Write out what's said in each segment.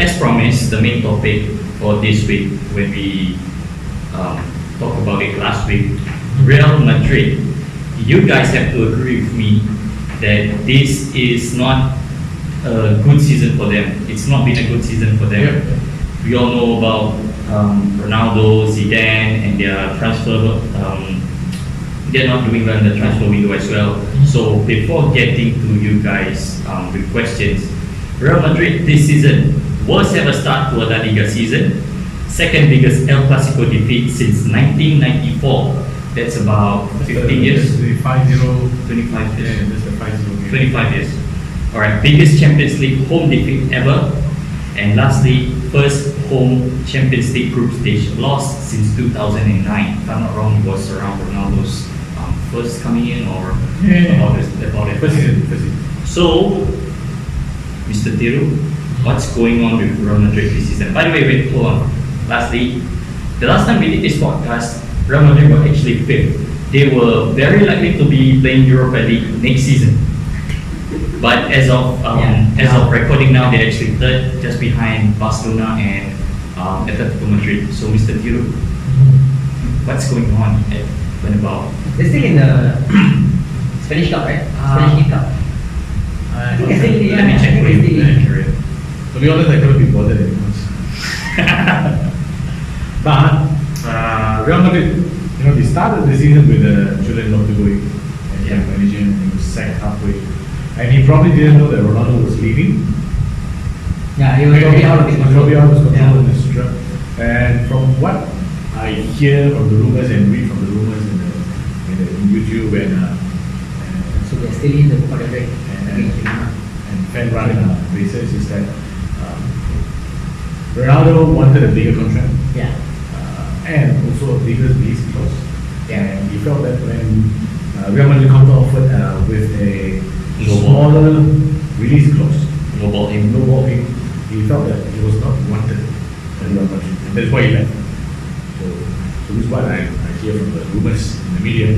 as promised, the main topic for this week, when we talked about it last week, Real Madrid. You guys have to agree with me that this is not a good season for them. It's not been a good season for them. Yep. We all know about Ronaldo, Zidane, and their transfer. They're not doing well in the transfer window as well. So before getting to you guys with questions, Real Madrid this season, worst ever start to a La Liga season, second biggest El Clasico defeat since 1994. That's about 15 years. The 5-0. 25 years. Yeah, that's the 5-0 game. 25 years. Alright, biggest Champions League home defeat ever. And lastly, first home Champions League group stage loss since 2009. If I'm not wrong, it was around Ronaldo's first coming in or about it. First season. So, Mr. Thiru, what's going on with Real Madrid this season? By the way, wait, hold on. Lastly, the last time we did this podcast, Real Madrid were actually fifth. They were very likely to be playing Europa League next season. But as of recording now, they're actually third, just behind Barcelona and Atletico Madrid. So, Mr. Thiru, what's going on at Bernabeu? They're still in the Spanish Cup, right? Spanish League Cup. Let me check for you. To be honest, I couldn't be bothered anymore. But Real Madrid, they started the season with Julian Lopetegui as their manager, and he was sacked halfway. And he probably didn't know that Ronaldo was leaving. Yeah, he was probably out of his control. And from what I hear from the rumors and read from the rumors in YouTube and So they're still in the Copa del Rey. and fan run basis is that Ronaldo wanted a bigger contract. Yeah. And also a bigger release clause. And he felt that when Real Madrid counter offered with a smaller release clause, no ball him, he felt that he was not wanted by Real Madrid, and that's why he left. So this is what I hear from the rumors in the media.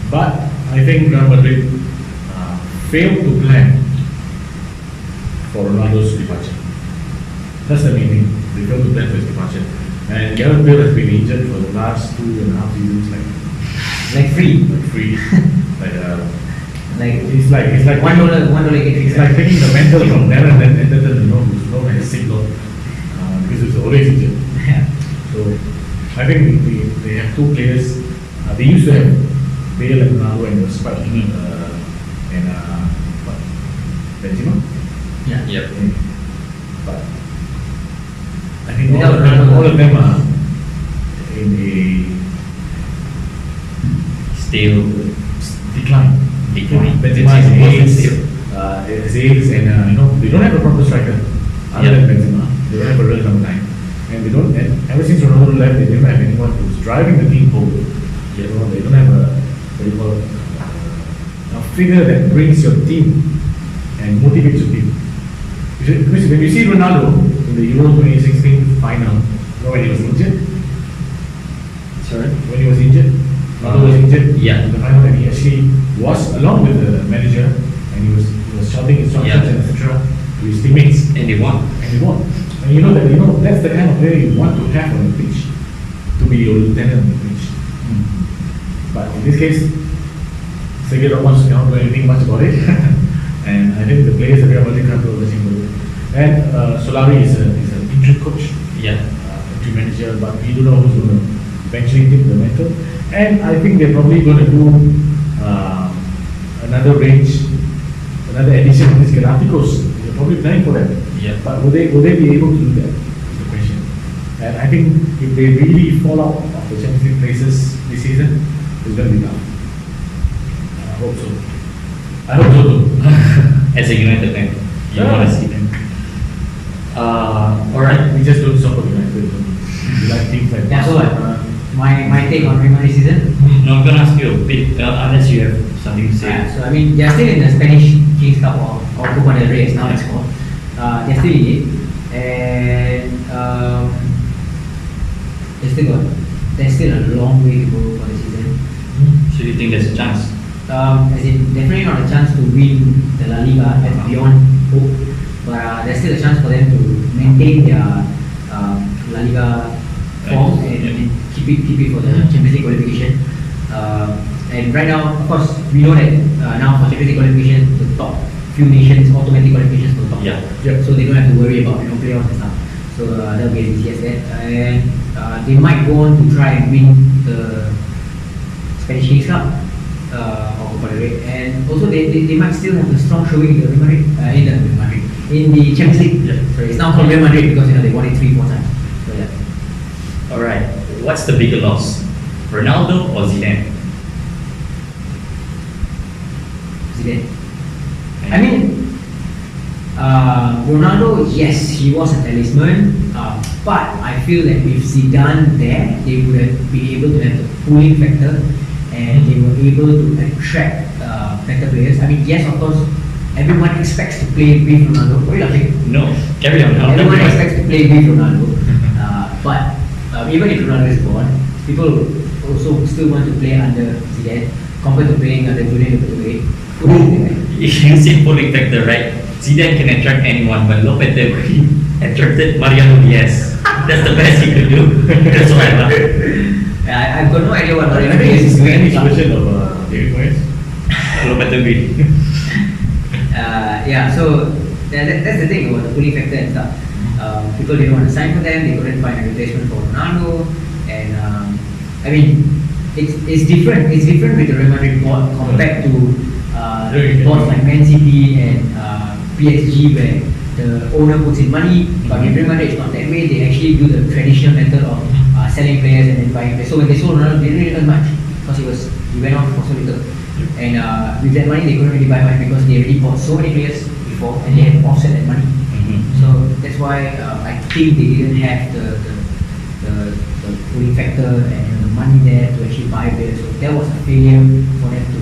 But I think Real Madrid failed to plan for Ronaldo's departure. That's the main thing. They failed to plan for his departure. And Gareth Bale has been injured for the last 2.5 seasons, Like free. It's like $1 get it's like taking the mental from Darren and then who's known as sick note because he's always injured. Yeah. So I think they have two players. They used to have Bale and Ronaldo and Spud and Benzema. Yeah. Yep. But I think Without all of them are in a Still decline. Benzema is AIDS, and they don't have a proper striker other than Benzema. They don't have a real number 9, and they don't. And ever since Ronaldo left, they didn't have anyone who's driving the team forward. They don't have a figure that brings your team and motivates your team. Because when you see Ronaldo in the Euro 2016 final, when he was injured. Sorry? When he was injured. Ronaldo was injured in the final, and he actually was along with the manager, and he was shouting instructions and etc. to his teammates, And they won. and that's the kind of player you want to have on the pitch, to be your lieutenant on the pitch. But in this case, Sergio Ramos cannot do anything much about it, and I think the players at Real Madrid can't do anything about it. And Solari is an interim coach, interim manager, but we don't know who's going to eventually take the mantle. And I think they're probably going to do another edition of these Galacticos. They're probably planning for that. Yeah. But will they be able to do that? Is the question. And I think if they really fall out of the Champions League places this season, it's going to be tough. I hope so. I hope so too. As a United fan, you want to see them. Alright. We just don't support United. We like teams like Yeah, so my take on Real Madrid season. No, I'm gonna ask you a bit, unless you have something to say. So I mean, they're still in the Spanish Kings Cup or Copa del Rey, as now it's called. They're still in it, and there's still a long way to go for the season. So you think there's a chance? As in, definitely not a chance to win the La Liga. That's beyond hope. but there's still a chance for them to maintain their La Liga form and keep it for the Champions League qualification. And right now, of course, we know that now for Champions League qualification, the top few nations automatic qualifications to the top. So they don't have to worry about playoffs and stuff. So that'll be as easy as that. And they might go on to try and win the Spanish Kings Cup or Copa del Rey. And also they might still have a strong showing in the Real Madrid, in the Champions League. So it's now called Real Madrid because they won it 3-4 times. So yeah. Alright, what's the bigger loss? Ronaldo or Zidane? Zidane. I mean, Ronaldo, yes, he was a talisman, but I feel that with Zidane there, they would have been able to have the pulling factor and they were able to attract better players. I mean, yes, of course, everyone expects to play with Ronaldo. What are you laughing? No, carry on. Everyone expects to play with Ronaldo, but even if Ronaldo is gone, people also still want to play under Zidane compared to playing under Julian Lopetegui. You say pulling factor, right? Zidane can attract anyone, but Lopetegui attracted Mariano Diaz. That's the best he could do. That's why I love it. I've got no idea what Mariano Diaz is doing. Any version of David Moyes? Lopetegui. Yeah, so that's the thing about the pulling factor and stuff. People didn't want to sign for them, they couldn't find a replacement for Ronaldo, and I mean, it's different. It's different with the Real Madrid board compared to boards like Man City and PSG, where the owner puts in money. But with Real Madrid, it's not that way. They actually do the traditional method of selling players and then buying players. So when they sold Ronaldo, they didn't really earn much because he went off for so little. And with that money, they couldn't really buy much because they already bought so many players before and they had to offset that money. So that's why I think they didn't have the pulling factor and the money there to actually buy players. So that was a failure for them to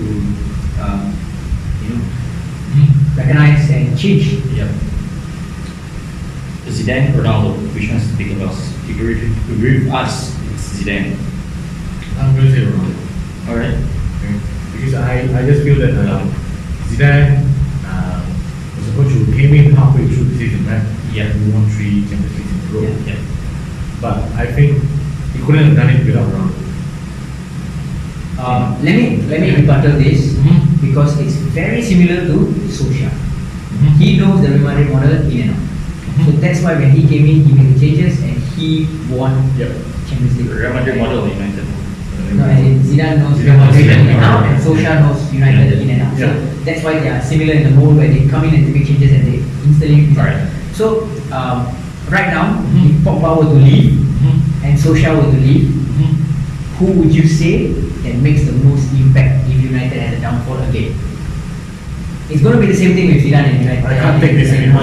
recognize and change. Yep. Zidane, Ronaldo, which one's the bigger loss? You agree with us? It's Zidane. I'm going to say Ronaldo. Alright. Okay. Because I just feel that Zidane was a coach who came in halfway through the season, right? Yeah. He won 3 Champions Leagues in a row. Yeah. But I think he couldn't have done it without Ronaldo. Let me rebuttal this because it's very similar to Solskjaer. He knows the Real Madrid model in and out. So that's why when he came in, he made the changes and he won Champions League. Real Madrid model United. No, as in Zidane knows Real Madrid in and out, and Solskjaer knows United in and out. So that's why they are similar in the mold where they come in and they make changes and they instantly. Right. So right now, if Pogba were to leave and Solskjaer were to leave, who would you say that makes the most impact if United has a downfall again? It's going to be the same thing with Zidane and United. I can't take this anymore.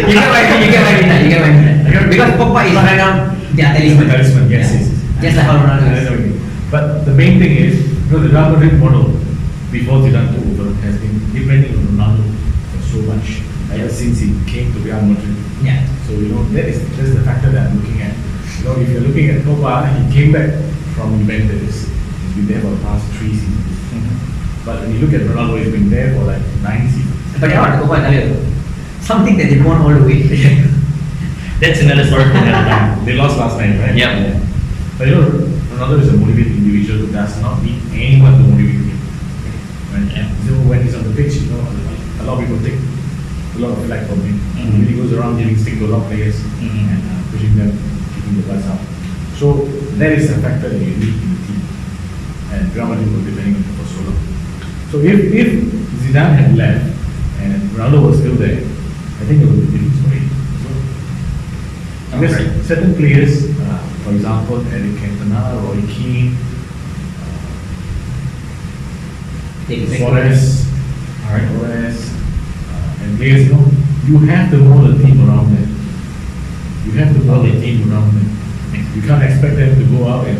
You get what I mean. Because Pogba is right now their talisman. Yes. Just like how Ronaldo is. But the main thing is, the Real Madrid model before Zidane took over has been depending on Ronaldo for so much ever since he came to Real Madrid. Yeah. So that's the factor that I'm looking at. If you're looking at Pogba, he came back from Juventus. He's been there for the past 3 seasons. But when you look at Ronaldo, he's been there for like 9 seasons. But something that they won all the way. That's another story for another time. They lost last night, right? Yeah. But Ronaldo is a motivated individual who does not need anyone to motivate him. Right? Yeah. So when he's on the pitch, a lot of people take a lot of flack from him. He really goes around giving stick to a lot of players and pushing them, keeping the buzz up. So that is a factor that you need in the team. And Real Madrid was depending on him for so long. So if Zidane had left and Ronaldo was still there, I think it would be a different story. Because certain players, for example, Eric Cantona, Roy Keane, Suarez, and players, you have to mold a team around them. You have to mold a team around them. You can't expect them to go out and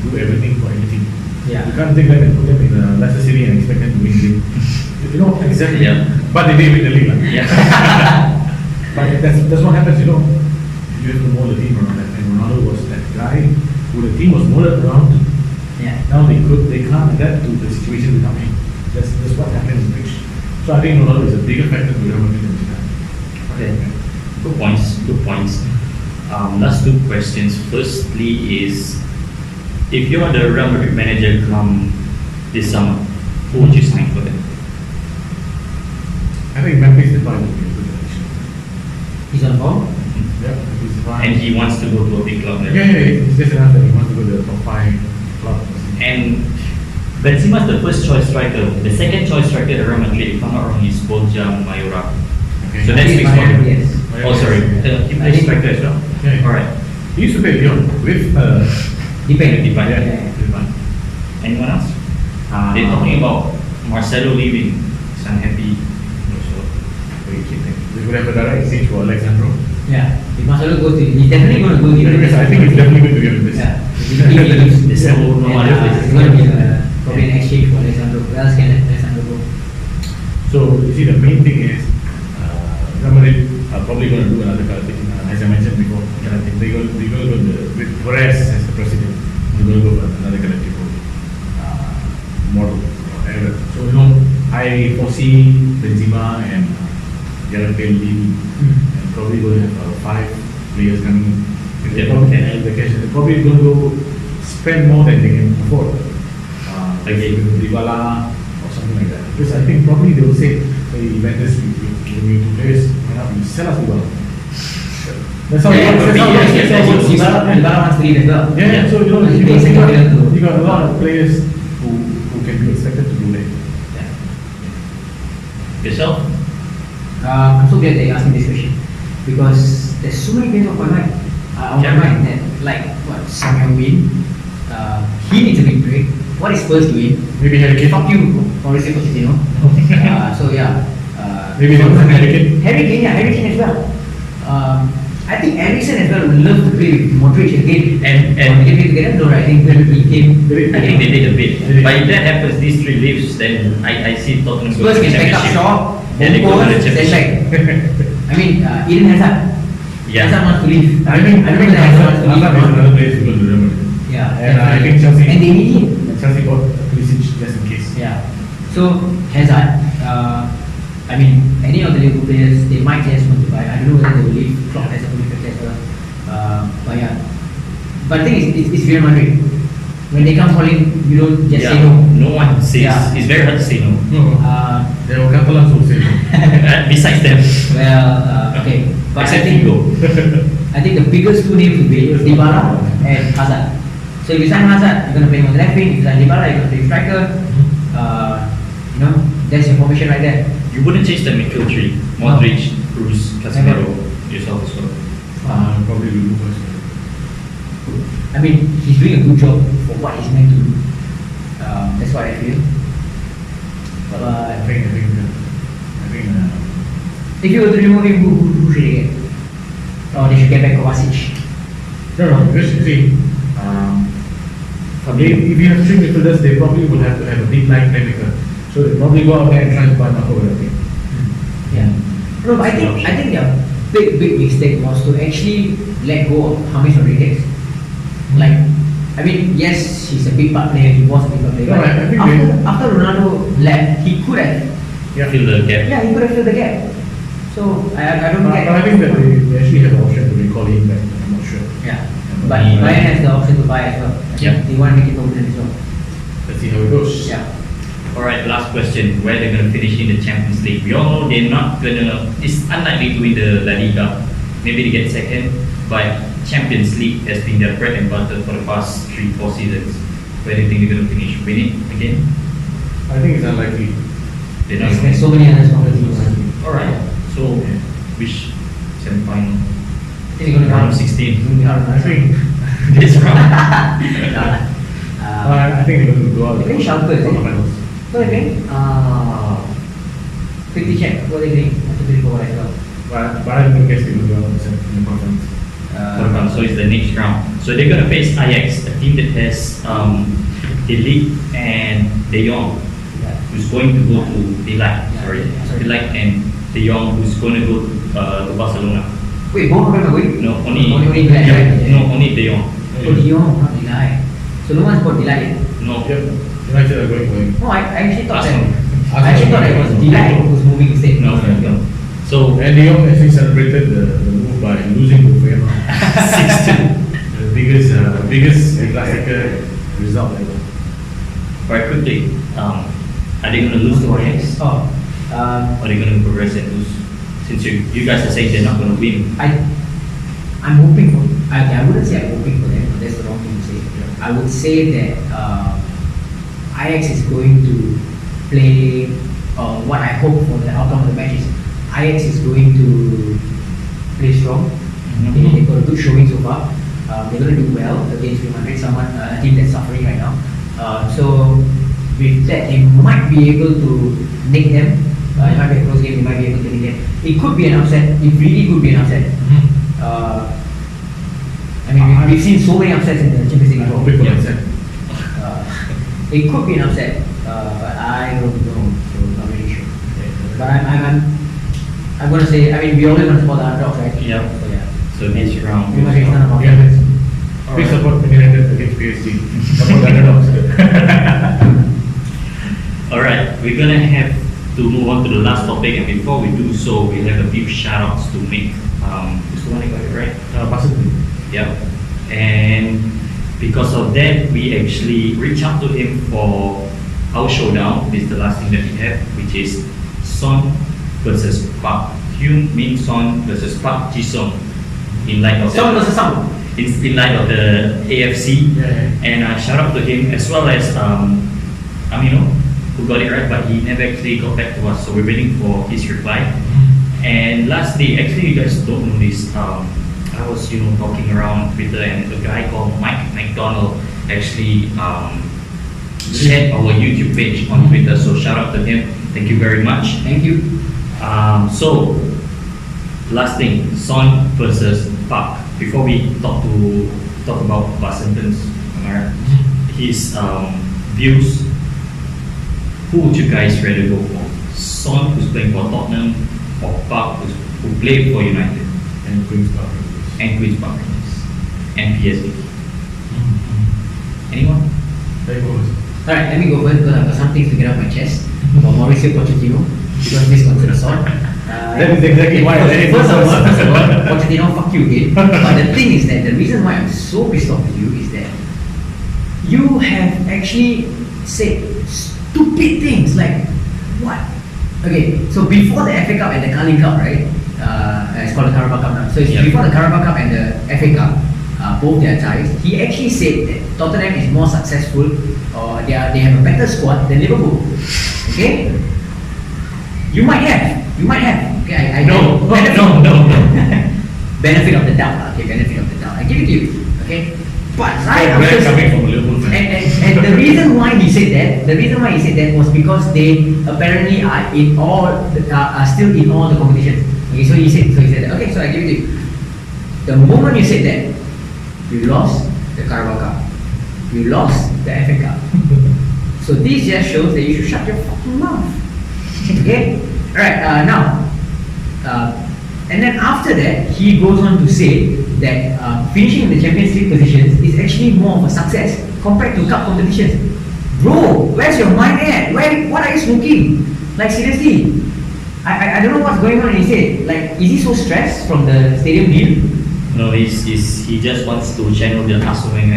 do everything for any team. Yeah. You can't take them and put them in Leicester City and expect them to win the league. Exactly. Yeah. But they did win the league. Right? Yeah. But that's what happens, You have to mold the team around that. And Ronaldo was that guy who the team was molded around. Yeah. Now they can't adapt to the situation they come in. That's what happened in the pitch. So I think Ronaldo is a bigger factor to Real Madrid than Zidane. Okay. Good points. Good points. Last two questions. Firstly is, if you're the Real Madrid manager come this summer, who would you sign for them? I think Memphis Depay would be a good addition. He's on form. Yeah, Memphis Depay. And he wants to go to a big club. Right? Yeah, it's just enough that he wants to go to the top 5 club. And Benzema's the first choice striker. The second choice striker at Real Madrid, if I'm not wrong, is Borja Mayoral. Okay. So that's Yes, next one. yes. Oh, sorry. He plays striker as well. Yeah. All right. He used to play Lyon with Depend. Depay. Yeah. Depay. Anyone else? They're talking about Marcelo leaving. He's unhappy. Also. we would have a direct exchange for Alexandro. Yeah. If Marcelo goes to, he's definitely going to go to Anyways, I think it's definitely going to be on this. Yeah. If he leaves, There's no and, other place. it's going to be probably an exchange for Alexandro. Where else can Alexandro go? So you see, the main thing is Real Madrid are probably going to do another collective, as I mentioned before. They're going to go with Perez as the president. They're going to go for another collective model. So I foresee Benzema and Gareth Bale leaving, and probably going to have 5 players coming. They're probably they're probably going to go spend more than they can afford. Like Dybala or something like that. Because I think probably they will say, hey, Juventus, we need 2 players, why not we sell us Dybala? That's how Dybala wants to leave as well. Yeah, so you got a lot of players who can be expected to do that. Yourself? I'm so glad that you asked me this question because there's so many players on my mind. That like what Son Heung-min, he needs a big break. What is Spurs doing? Maybe Harry Kane. Fuck you, Mauricio Pochettino. So yeah. Maybe not Harry Kane. Harry Kane as well. I think Eriksen as well would love to play with Modric again. And they play together. No, I think he came. I think they did a bit. But if that happens, these 3 leaves, then I see Tottenham go Spurs to the can back up championship. shop. Yeah, they go to the championship. I mean, Eden Hazard. Yeah. Hazard wants to leave. I think Hazard wants to leave. another place to go to Real Madrid. Yeah. And I think Chelsea. And they need him. Chelsea got Pulisic just in case. Yeah. So Hazard, I mean, any of the Liverpool players, they might just want to buy. I don't know whether they will leave. Klopp as a fully factor as well. But yeah. But the thing is, it's Real Madrid. When they come calling, you don't just say no. No one says. Yeah. It's very hard to say no. There were Catalans who say no. Besides them. Well, okay. But Except I think, Figo. I think the biggest 2 names would be Dybala and Hazard. So if you sign Hazard, you're going to play him on the left wing. If you sign Dybala, you're going to play striker. That's your formation right there. You wouldn't change the midfield 3. Modric, Cruz, Casemiro, yourself as well. Probably will move us. I mean, he's doing a good job for what he's meant to do. That's what I feel. But I think if you were to remove him, who should they get? Or they should get back Kovacic. no, because you see, if you have 3 midfielders, they probably will have to have a big line playmaker. So they probably go out there and try to buy Marco Verratti. Yeah. No, but I think their big mistake was to actually let go of James Rodriguez. Like, I mean, yes, he's a big part player. He was a big part player. No, but I think after Ronaldo left, he could have. Fill the gap. Yeah, he could have filled the gap. So I don't But get. I think that they actually have the option to recall him back. I'm not sure. Yeah. But Bayern has the option to buy as well. Yeah. They want to make it permanent as well. Let's see how it goes. Yeah. Alright, last question. Where they're going to finish in the Champions League? We all know they're not going to. It's unlikely to win the La Liga. Maybe they get second, but Champions League has been their bread and butter for the past 3-4 seasons. Where do you think they're going to finish? Win it again? I think it's unlikely. They're not There's so many other stronger teams. Alright, so which semi-final? I think they're going to Round 16. I think. This round. I think they're going to go out. They think Schalke, is it? Quarterfinals. What are they playing? Quickly check. What are they playing? I have to think about as well. But I don't guess they're going to go out in the conference. So it's the next round. So they're going to face Ajax, a team that has De Ligt and De Jong, who's going to go to De Ligt, De Ligt and De Jong, who's going to go to Barcelona. Wait, both of them are going? No, only De Ligt, right? no, only De Jong. Oh, De Jong, not De Ligt. So no one's bought De Ligt yet? No, Yep. United are going. No, I actually thought that. I actually thought it was Delight who was moving instead. No. So And De Jong actually celebrated the move by losing to Feyenoord. 6-2. The biggest classical result ever. Very quickly, are they going to lose to Ajax? Oh, Or are they going to progress and lose? Since you guys are saying they're not going to win. I'm hoping for. I wouldn't say I'm hoping for them. That's the wrong thing to say. I would say that Ajax is going to play. What I hope for the outcome of the match is Ajax is going to play strong. They've got a good showing so far. They're going to do well against Real Madrid, a team that's suffering right now. So with that, they might be able to nick them. It might be a close game. They might be able to nick them. It could be an upset. It really could be an upset. I mean, we've seen so many upsets in the Champions League before. It could be an upset, but I don't know. So not really sure. But I'm going to say. I mean, we always want to support the underdogs, right? Yeah. So yeah. So this round. We must get none of our Yeah, favorites. big support Man United against PSG. Support the underdogs. Alright, we're gonna have to move on to the last topic, and before we do so, we have a few shout-outs to make. Mr. Wani got it right? Possibly. Yep. And because of that, we actually reached out to him for our showdown. This is the last thing that we have, which is Son versus Park Hyun-Min Son versus Park Ji-sung. In light of Son versus Son. in light of the AFC. Yeah. And shout out to him as well as Amino, who got it right, but he never actually got back to us, so we're waiting for his reply. And lastly, actually you guys don't know this, I was talking around Twitter, and a guy called Mike McDonald actually shared our YouTube page on Twitter, so shout out to him, thank you very much. Thank you. So last thing, Son versus Park. Before we talk about Vasantan's his views, who would you guys rather go for? Son, who's playing for Tottenham, or Park, who played for United And Queen's Park. and Queen's Park and PSG? Anyone? There goes. Alright, let me go first because I've got some things to get off my chest for Mauricio Pochettino, because this considers Son. That is exactly why I let it go First of first. all, Pochettino, fuck you again. But the thing is that the reason why I'm so pissed off with you is that you have actually said stupid things like what? Okay, so before the FA Cup and the Carling Cup, right? It's called the Carabao Cup now. So it's before the Carabao Cup and the FA Cup, both their ties. He actually said that Tottenham is more successful, or they have a better squad than Liverpool. Okay, you might have. Okay, I No. benefit of the doubt. Okay, benefit of the doubt. I give it to you. Okay, but right Brand after coming from a Liverpool fan. and the reason why he said that, was because they apparently are still in all the competitions. Okay, so he said that. Okay, so I give it to you. The moment you said that, you lost the Carabao Cup, you lost the FA Cup. So this just shows that you should shut your fucking mouth. Okay, all right. Now, and then after that, he goes on to say that finishing in the Champions League positions is actually more of a success compared to cup competitions. Bro, where's your mind at? What are you smoking? Like seriously, I don't know what's going on in his head. Like, is he so stressed from the stadium deal? No, he just wants to channel the Arsene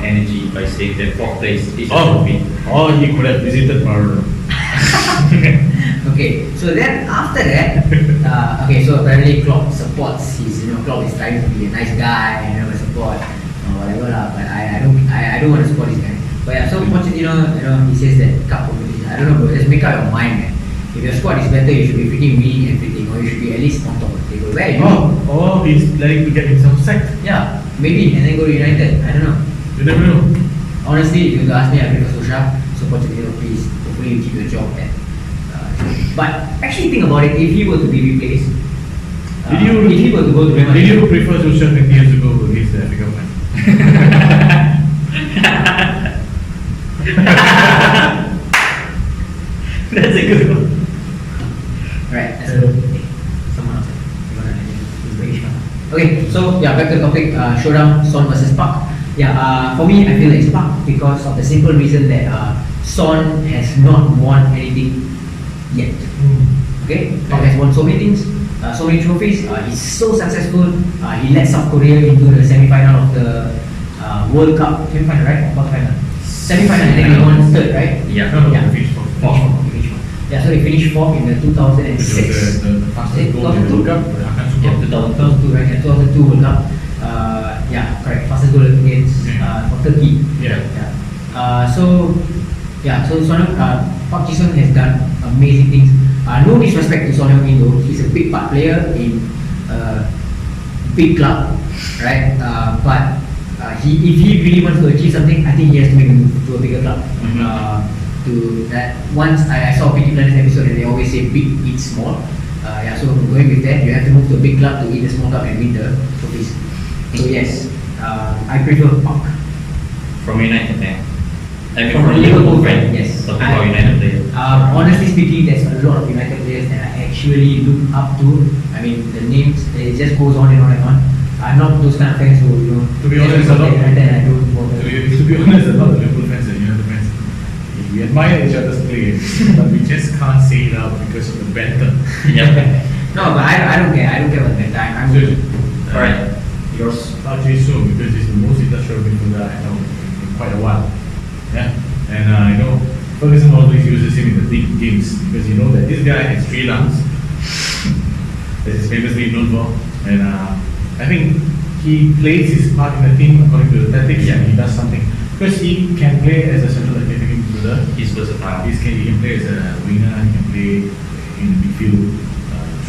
energy by saying that Potter is a trophy. Or he could have visited Maradona. Okay, so then after that, okay, so apparently Klopp supports his, Klopp is trying to be a nice guy, support or whatever lah. But I don't want to support this guy. But yeah, so Pochettino, he says that cup competition. I don't know, bro. Just make up your mind, man. If your squad is better, you should be freaking winning everything, or you should be at least on top of the table. Where are you? Or he's planning to get himself sacked. Yeah, maybe, and then go to United. I don't know. You never know. Honestly, if you ask me, I prefer Solskjaer. So Pochettino, please, hopefully you keep your job at. But actually, think about it. If he were to be replaced, if he were to go to Real Madrid, Did you prefer Solskjaer 20 years ago against the African man? That's a good one. right? That's good. Okay. Someone else. You wanna? He's very sharp. Okay, so yeah, back to the topic. Showdown, Son versus Park. Yeah, for me, I feel like it's Park because of the simple reason that Son has not won anything yet. Okay, Park has won so many things, so many trophies. He's so successful. He led South Korea into the semi-final of the World Cup. Semi-final, right? Quarter-final. Semi-final. And then he won third, right? Yeah. He finished fourth. He finished fourth. Yeah, so he finished fourth in the 2006. The fastest goal in the World Cup. Yeah, 2002, right? Yeah, 2002 World Cup. Yeah, correct. Fastest goal against for Turkey. Yeah. So Son Park Ji-sung has done amazing things. No disrespect to Son Heung-min though, he's a big part player in a big club, right? But if he really wants to achieve something, I think he has to make a move to a bigger club. To that, once I saw PT Planners episode and they always say big eats small. So going with that, you have to move to a big club to eat a small club and win the trophies. So yes, I prefer Park. From United then. I mean, From from Liverpool, Liverpool friend. yes. Talking about United player. Honestly speaking, there's a lot of United players that I actually look up to. I mean, the names, it just goes on and on and on. I'm not those kind of fans who, To be honest, a lot. United and I don't bother. To be honest, a lot of Liverpool fans and United fans, we admire each other's play, but we just can't say it out because of the banter. Yeah. No, but I don't care. I don't care about that. I'm Alright. Yours. Park Ji-sung, because he's the most industrial midfielder I know in quite a while. Yeah, and I know Ferguson always uses him in the big games because you know that this guy has 3 lungs that he's famously known for, and I think he plays his part in the team according to the tactics, and he does something because he can play as a central attacking midfielder. He's versatile. He can play as a winger. He can play in the midfield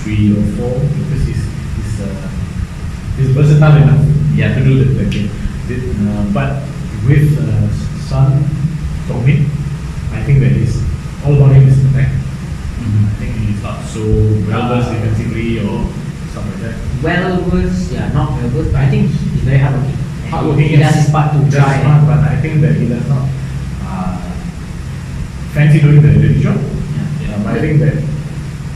3 or 4 because he's versatile enough. To do the game. But with Son Heung-min, I think that is all about him is attack. I think he's not so well versed defensively or stuff like that. not well versed, but I think he's very hardworking. Hardworking, He does his part to That's try. smart, but I think that he does not fancy doing the dirty job. But I think that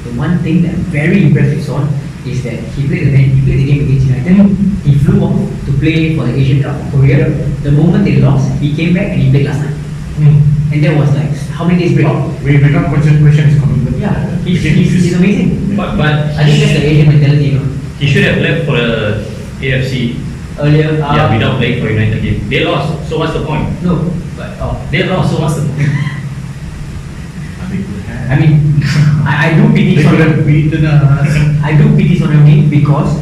The one thing that I'm very impressed with Son is that he played the game against United. He flew off to play for the Asian Cup of Korea. The moment they lost, he came back and he played last night. And that was like how many days break? we become question his commitment. He's amazing. But I think that's the Asian mentality, he should have left for the AFC. Earlier, Without playing for United game. They lost, so what's the point? No, but They lost, so what's the point? I mean, I do pity They Son. could have beaten us. I do pity Son Heung-min because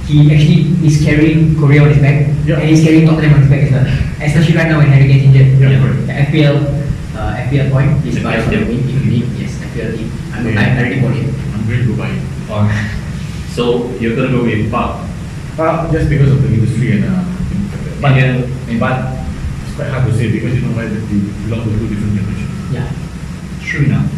he actually is carrying Korea on his back and he's carrying Tottenham on his back as well. Especially right now when Harry Kane's injured. The FPL point is by Son Heung-min. If you need, yes, FPL team. I'm already bought it. I'm going to go buy it. So you're gonna go with Park. Just because of the industry and But it's quite hard to say because you know why they belong to 2 different generations. Yeah. true enough.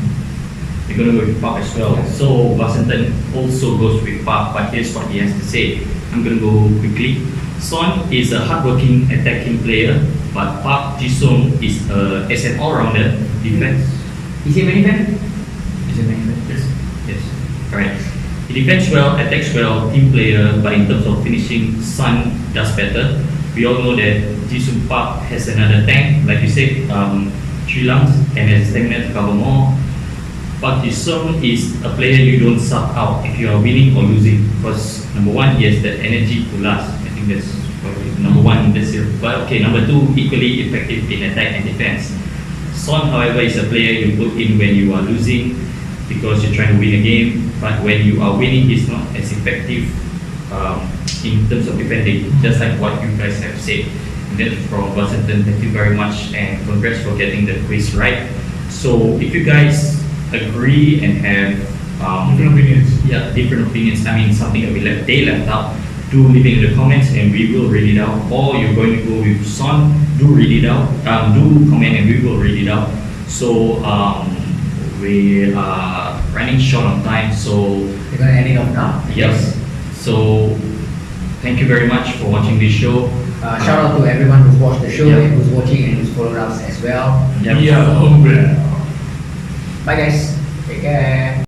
You're gonna go with Park as well. So Washington also goes with Park, but here's what he has to say. I'm gonna go quickly. Son is a hardworking attacking player, but Park Ji-sung is an all-rounder defense. Is he a many fan? He's a many fan. Yes, correct. He defends well, attacks well, team player, but in terms of finishing, Son does better. We all know that Ji-sung Park has another tank, like you said, 3 lungs, and has stamina to cover more. Park Ji-sung is a player you don't sub out if you are winning or losing, because number 1, he has the energy to last. I think that's probably number 1 this year. But okay, number 2, equally effective in attack and defense. Son, however, is a player you put in when you are losing because you're trying to win a game, but when you are winning, he's not as effective in terms of defending, just like what you guys have said. And that's from Washington. Thank you very much, and congrats for getting the quiz right. So if you guys agree and have different opinions, I mean something that they left out, do leave it in the comments and we will read it out. Or you're going to go with Son, do read it out, do comment and we will read it out. So we are running short on time, so We're gonna end it off now. yes. So thank you very much for watching this show. Shout out to everyone who's watched the show Yeah. and who's watching and who's followed us as well. Yep. We are HomeGround. Bye guys. Take care.